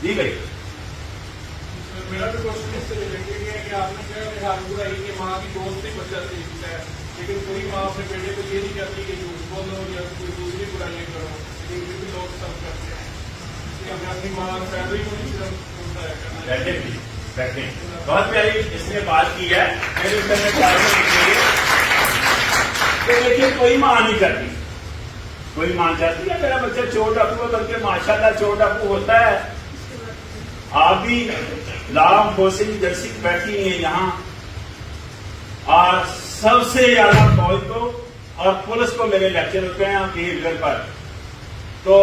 دی گئی. میرا بھی کوشچن اس سے ریلیٹڈ ہے کہ آپ نے کہا برائی کہ ماں کی دوست ہی بچہ سیکھتا ہے، لیکن کوئی ماں اپنے بیٹے کو یہ نہیں کہتی کہ جھوٹ بولو یا کوئی دوسری برائیاں کرو، لیکن پھر بھی لوگ سب کرتے ہیں کہ ہمیں اپنی ماں فیملی کو نہیں صرف ہوتا ہے. بہت پیاری اس نے بات کی ہے. دیکھیے کوئی ماں نہیں کرتی، کوئی ماں چاہتی ہے میرا بچہ چور ڈاکو ہے، بلکہ ماشاء اللہ چور ڈاکو ہوتا ہے. آپ بھی لا انفورسنگ ایجنسی بیٹھی ہیں یہاں، اور سب سے زیادہ فوج کو اور پولیس کو میرے لیکچر ہوتے ہیں بہیویئر پر. تو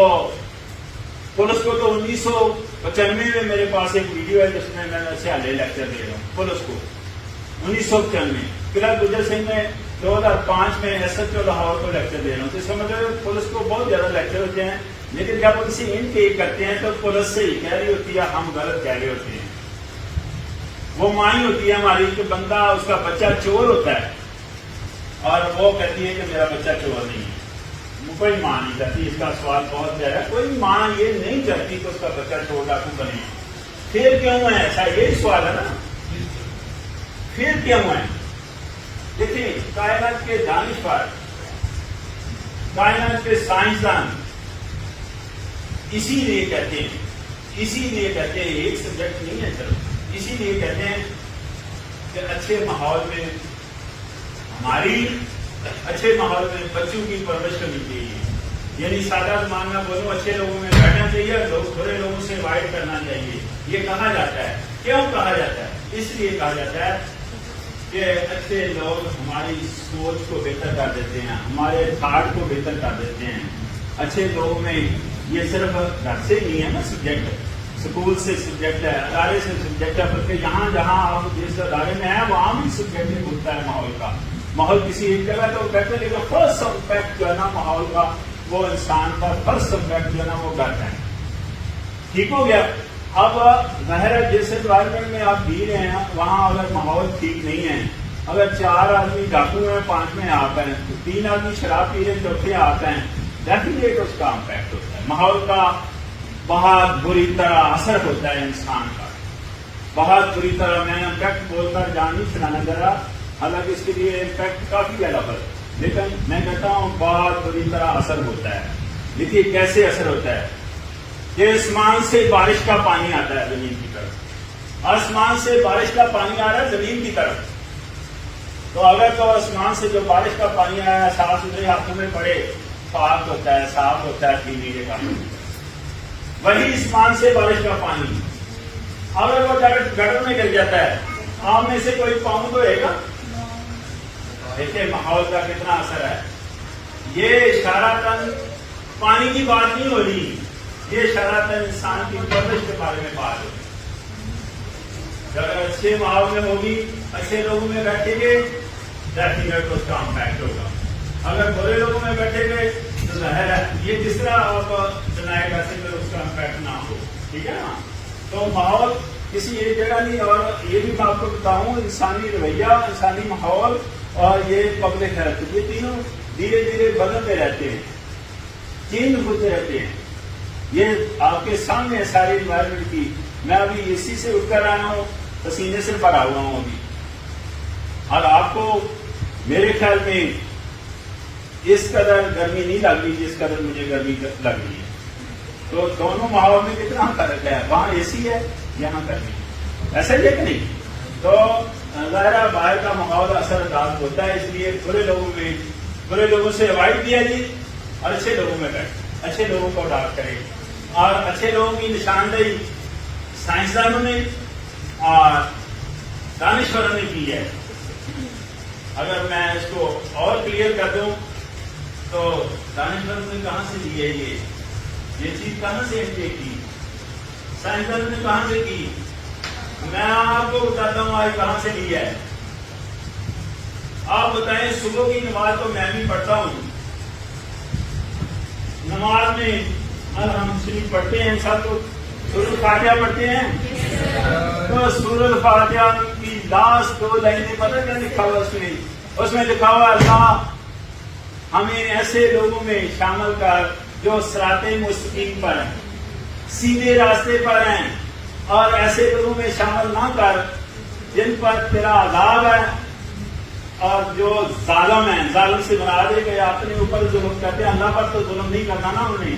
پولیس کو تو 1995 میں میرے پاس ایک ویڈیو ہے جس میں میں اسے حالے لیکچر دے رہا ہوں. پولیس کو 1995 قلعہ گجر سنگھ میں 2005 میں ایس ایچ او لاہور کو لیکچر دے رہا ہوں. تو اس کا مطلب پولیس کو بہت زیادہ لیکچر ہوتے ہیں، لیکن جب ان سے انٹیک کرتے ہیں تو پولیس سے ہی کہہ رہی ہوتی ہے ہم غلط کہہ رہے ہوتے ہیں. وہ مائیں ہوتی ہے ہماری کہ بندہ اس کا بچہ چور ہوتا ہے اور وہ کہتی ہے کہ میرا بچہ چور نہیں ہے. کوئی ماں نہیں چاہتی. اس کا سوال بہت گہرا ہے. کوئی ماں یہ نہیں چاہتی کہ اس کا بچہ چور ڈاکو بنے. پھر کیوں ہے ایسا؟ یہی سوال ہے نا، پھر کیوں ہے؟ دیکھیں کائنات کے دانشور، کائنات کے سائنسدان اسی لیے کہتے ہیں ایک سبجیکٹ نہیں ہے چلو، اسی لیے کہتے ہیں کہ اچھے ماحول میں بچوں کی پرورش کرنی چاہیے. یعنی سادہ زبان میں بولوں اچھے لوگوں میں بیٹھنا چاہیے، برے لوگوں سے اوائڈ کرنا چاہیے. یہ کہا جاتا ہے. کیوں کہا جاتا ہے؟ اس لیے کہا جاتا ہے کہ اچھے لوگ ہماری سوچ کو بہتر کر دیتے ہیں، ہمارے تھاٹ کو بہتر کر دیتے ہیں. اچھے لوگوں میں یہ صرف گھر سے نہیں ہے نا سبجیکٹ، اسکول سے سبجیکٹ ہے، ادارے سے سبجیکٹ ہے، بلکہ جہاں آپ جس ادارے میں ہیں وہاں بھی سبجیکٹ ہوتا ہے ماحول کا. ماحول کسی ایک جگہ تو کہتے ہیں لیکن فرسٹ امپیکٹ جو ہے نا ماحول کا، وہ انسان کا فرسٹ امپیکٹ جو ہے نا وہ گھر ہے. ٹھیک ہو گیا. اب ظاہر ہے جس انوائرمنٹ میں آپ جی رہے ہیں وہاں اگر ماحول ٹھیک نہیں ہے، اگر 4 آدمی ڈاکو ہیں، 5ویں آپ ہیں، 3 آدمی شراب پی رہے ہیں، 4تھے آپ ہیں، ڈیفینیٹ اس کا امپیکٹ ہوتا ہے. ماحول کا بہت بری طرح اثر ہوتا ہے انسان کا، بہت بری طرح. میں امپیکٹ بول کر جان نہیں سنانا ذرا، حالانکہ اس کے لیے امپیکٹ کافی ہے لفظ، لیکن میں کہتا ہوں بہت بری طرح اثر ہوتا ہے. دیکھیے کیسے اثر ہوتا ہے کہ آسمان سے بارش کا پانی آتا ہے زمین کی طرف، آسمان سے بارش کا پانی آ رہا ہے زمین کی طرف. تو اگر تو آسمان سے جو بارش کا پانی آیا ہے صاف ستھرے ہاتھوں میں پڑے، پاک ہوتا ہے، صاف ہوتا ہے، پینے کا. وہی آسمان سے بارش کا پانی اگر وہ گٹر میں گر جاتا ہے، آپ میں سے کوئی پاؤں دھوئے گا؟ دیکھیں ماحول کا کتنا اثر ہے. یہ اشارتاً پانی کی بات نہیں ہو رہی، یہ اشارتاً انسان کی پرورش کے بارے میں بات ہو رہی. اگر اچھے ماحول میں ہوگی، اچھے لوگوں میں بیٹھیں گے، ڈیفینیٹ اس کا امپیکٹ ہوگا. اگر برے لوگوں میں بیٹھیں گے تو ظاہر ہے یہ جس طرح آپ چلائے گا پھر اس کا امپیکٹ نہ ہو. ٹھیک ہے نا. تو ماحول کسی ایک جگہ نہیں. اور یہ بھی میں آپ کو بتاؤں انسانی رویہ، انسانی ماحول اور یہ پبلک ہیلتھ، یہ تینوں دھیرے دھیرے بدلتے رہتے ہیں، چینج ہوتے رہتے ہیں. یہ آپ کے سامنے ساری انوائرمنٹ کی. میں ابھی اے سی سے اٹھ کر آیا ہوں، پسینے سے بھرا ہوا ہوں ابھی، اور آپ کو میرے خیال میں اس قدر گرمی نہیں لگ رہی جس قدر مجھے گرمی لگ رہی ہے. تو دونوں ماحول میں کتنا فرق ہے. وہاں اے سی ہے، یہاں گرمی ہے. ایسا ہی ہے کہ نہیں؟ تو ظاہر باہر کا ماحول اثر انداز ہوتا ہے. اس لیے برے لوگوں سے اوائڈ کیا جی اور اچھے لوگوں میں بیٹھ، اچھے لوگوں کو اڈاپٹ کرے. اور اچھے لوگوں کی نشاندہی سائنسدانوں نے اور دانشوروں نے کی ہے. اگر میں اس کو اور کلیئر کر دوں تو دانشوروں نے کہاں سے لی ہے یہ چیز کہاں سے انٹیک کی، سائنسدانوں نے کہاں سے کی؟ میں آپ کو بتاتا ہوں آج کہاں سے لی ہے. آپ بتائیں. صبح کی نماز تو میں بھی پڑھتا ہوں، نماز میں ہم شریف پڑھتے ہیں، سب کو سورۃ الفاتحہ پڑھتے ہیں. تو سورۃ الفاتحہ کی لاسٹ 2 لائنیں پتہ کیا لکھا ہوا اس میں لکھا ہوا اللہ ہمیں ایسے لوگوں میں شامل کر جو صراط مستقیم پر ہیں. سیدھے راستے پر ہیں اور ایسے لوگوں میں شامل نہ کر جن پر تیرا عذاب ہے اور جو ظالم ہیں. ظالم سے مراد ہے کہ اپنے اوپر ظلم کرتے ہیں, اللہ پر تو ظلم نہیں کرنا نا انہیں.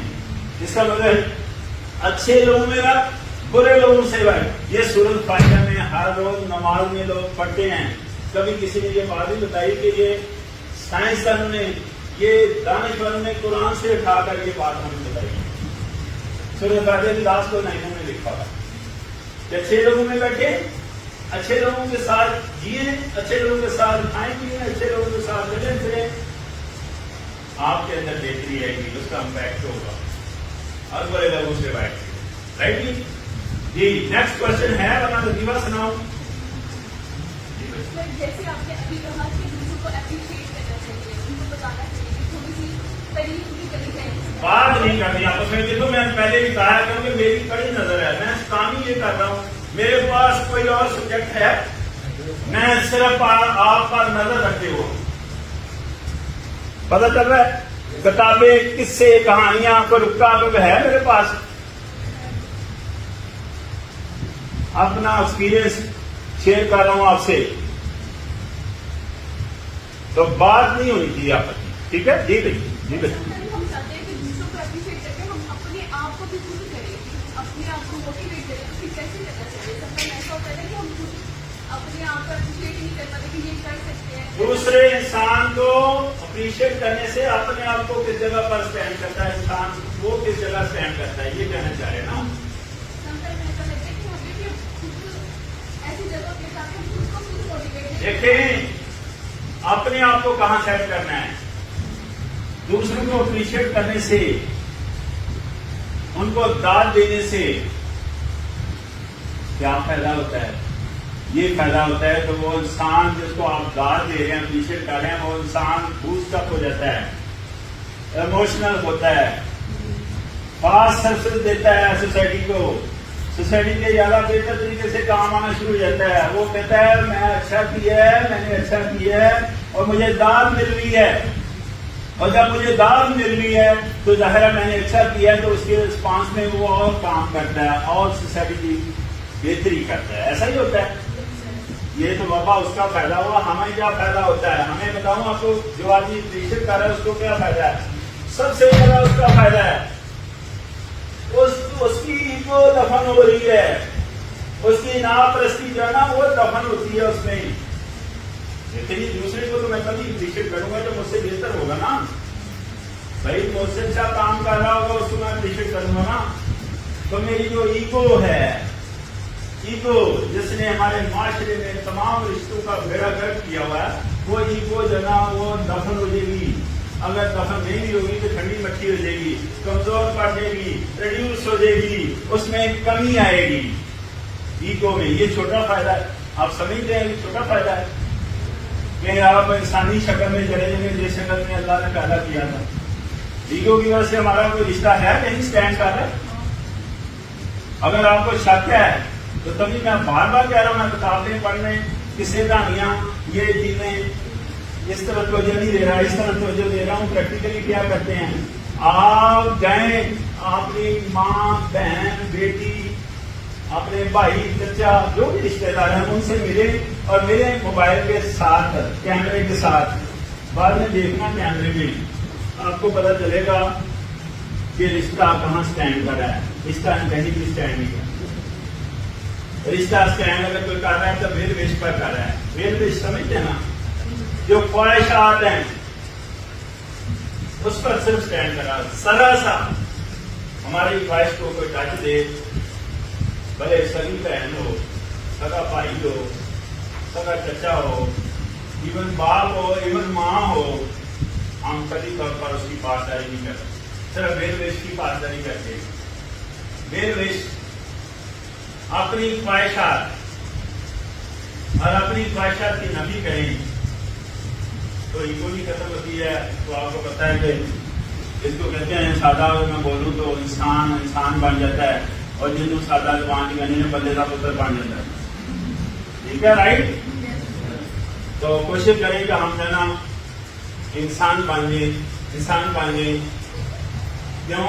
اس کا مطلب اچھے لوگوں میں رکھ, برے لوگوں سے رکھ. یہ سورۃ فاتحہ میں ہر روز نماز میں لوگ پڑھتے ہیں. کبھی کسی نے یہ بات نہیں بتائی کہ یہ سائنسدانوں نے, یہ دانشوروں نے قرآن سے اٹھا کر یہ بات ہمیں بتائی. سورۃ فاتحہ کی لاسٹ کو لائنوں میں لکھا تھا کہ اچھے لوگوں میں بیٹھے, اچھے لوگوں کے ساتھ جیے, اچھے لوگوں کے ساتھ کھائیں پیئیں, اچھے لوگوں کے ساتھ چلیں پھریں, آپ کے اندر بہتری آئے گی, اس کا امپیکٹ ہوگا. اور برے لوگوں سے بیٹھ رائٹ جی. نیکسٹ کوشچن ہے, ورنہ لطیفہ سناؤ. جیسے آپ نے ابھی کہا کہ دوسروں کو اپریشیٹ کرنا چاہیے, ان کو بتانا چاہیے کہ تھوڑی سی تعریف بھی کرنی چاہیے. بات نہیں کرنی آپس میں. دیکھو میں پہلے بھی کہا کروں کہ میری کڑی نظر ہے, میں کام ہی یہ کر رہا ہوں. میرے پاس کوئی اور سبجیکٹ ہے, میں صرف آپ پر نظر رکھتے ہو. پتہ چل رہا ہے کتابیں, قصے, کہانیاں, کوئی رکا کوئی ہے میرے پاس. اپنا ایکسپیرئنس شیئر کر رہا ہوں آپ سے, تو بات نہیں ہونی چاہیے آپ کی. ٹھیک ہے جی بھائی جی بھائی. ہم چاہتے ہیں کہ دوسروں کو اپریشیٹ کر کے ہم اپنے آپ کو بھی خود کریں, اپنے آپ کو موٹیویٹ کریں. تو پھر کیسے کرنا چاہیے؟ سب کا ایسا ہوتا ہے کہ ہم خود اپنے آپ کو اپریشیٹ نہیں کر پاتے کہ یہ کر سکتے ہیں. دوسرے انسان کو اپریشیٹ کرنے سے اپنے آپ کو کس جگہ پر اسٹینڈ کرتا ہے انسان, وہ کس جگہ اسٹینڈ کرتا ہے, یہ کہنا چاہ رہے نا. ایسا لگتا ہے کہ ہمیں بھی خود ایسی جگہ پہ تاکہ ہم خود کو خود موٹیویٹ کریں. دیکھیں اپنے آپ کو کہاں سیٹ کرنا ہے. دوسروں کو اپریشیٹ کرنے سے, ان کو داد دینے سے کیا فائدہ ہوتا ہے؟ یہ فائدہ ہوتا ہے کہ وہ انسان جس کو آپ داد دے رہے ہیں, اپریشیٹ کر رہے ہیں, وہ انسان بوسٹ اپ ہو جاتا ہے, ایموشنل ہوتا ہے, فاسٹ سروس دیتا ہے سوسائٹی کو. سوسائٹی کے زیادہ بہتر طریقے سے کام آنا شروع ہو جاتا ہے. وہ کہتا ہے میں اچھا کیا ہے, میں نے اچھا کیا ہے اور مجھے داد مل رہی ہے. اور جب مجھے داد مل رہی ہے تو ظاہر ہے میں نے اچھا کیا ہے, تو اس کے رسپانس میں وہ اور کام کرتا ہے اور سوسائٹی کی بہتری کرتا ہے. ایسا ہی ہوتا ہے. یہ تو بابا اس کا فائدہ ہوا. ہمیں کیا فائدہ ہوتا ہے؟ ہمیں بتاؤں آپ کو, جو آدمی اپریشیٹ کر رہا ہے اس کو کیا فائدہ ہے؟ سب سے زیادہ اس کا فائدہ ہے اس کی ایگو دفن ہو رہی ہے, اس کی ناپرستی جو ہے نا وہ دفن ہوتی ہے اس میں. لیکن دوسرے کو تو میں کبھی اپریشیٹ کروں گا جو مجھ سے بہتر ہوگا نا. بھائی مجھ سے اچھا کام کر رہا ہوگا اس کو میں اپریشیٹ کروں گا نا. تو میری جو ایگو ہے, ایگو جس نے ہمارے معاشرے میں تمام رشتوں کا بیڑا گرک کیا ہوا ہے, وہ ایگو جو نا وہ دفن ہو جائے گی. اگر دفن نہیں بھی ہوگی تو ٹھنڈی مٹی ہو جائے گی, کمزور پڑ جائے گی, ریڈیوس ہو جائے گی, اس میں کمی آئے گی ایگو میں. یہ چھوٹا فائدہ ہے. آپ سمجھتے ہیں یہ چھوٹا فائدہ ہے کہ آپ انسانی شکل میں چلے جائیں گے جس شکل میں اللہ نے پیدا کیا تھا. ایگو کی وجہ سے ہمارا کوئی رشتہ ہے کہیں اسٹینڈ کر رہا ہے. اگر آپ کو شک ہے تو تبھی میں بار بار کہہ رہا ہوں, میں کتابیں پڑھنے, قصے کہانیاں, یہ چیزیں اس طرح توجہ نہیں دے رہا, اس طرح توجہ دے رہا ہوں. پریکٹیکلی کیا کرتے ہیں, آپ جائیں اپنی ماں, بہن, بیٹی, اپنے بھائی, چچا, جو بھی رشتے دار ہیں ان سے ملیں اور میرے موبائل کے ساتھ, کیمرے کے ساتھ بعد میں دیکھنا. کیمرے میں آپ کو پتا چلے گا کہ رشتہ کہاں اسٹینڈ کر رہا ہے. رشتہ کہیں بھی اسٹینڈ نہیں کر. رشتہ اسٹینڈ اگر کوئی کر رہا ہے تو ویل وش پر کر رہا ہے. ویل وش سمجھتے ہیں نا, جو خواہشات ہیں اس پر صرف اسٹینڈ کر رہا ہے. ذرا سا ہماری خواہش کو کوئی ٹچ دے, بھلے سگی بہن ہو, سگا بھائی ہو, سگا چچا ہو, ایون باپ ہو, ایون ماں ہو, ہم کبھی طور پر اس کی پاسداری نہیں کرتے. صرف ویل وش کی پاسداری کرتے. ویل وش اپنی خواہشات اور اپنی خواہشات کی نفی کریں تو ایگو نہیں ختم ہوتی ہے. تو آپ کو پتا ہے کہ اس کو کہتے ہیں سادہ میں بولوں تو انسان انسان بن جاتا ہے, اور جن کو سادہ زبان کی کہانی میں بندے کا پتر بن جاتا ہے. ٹھیک ہے رائٹ. تو کوشش کریں کہ ہم جو نا انسان بن جائیں, انسان بن جائیں. کیوں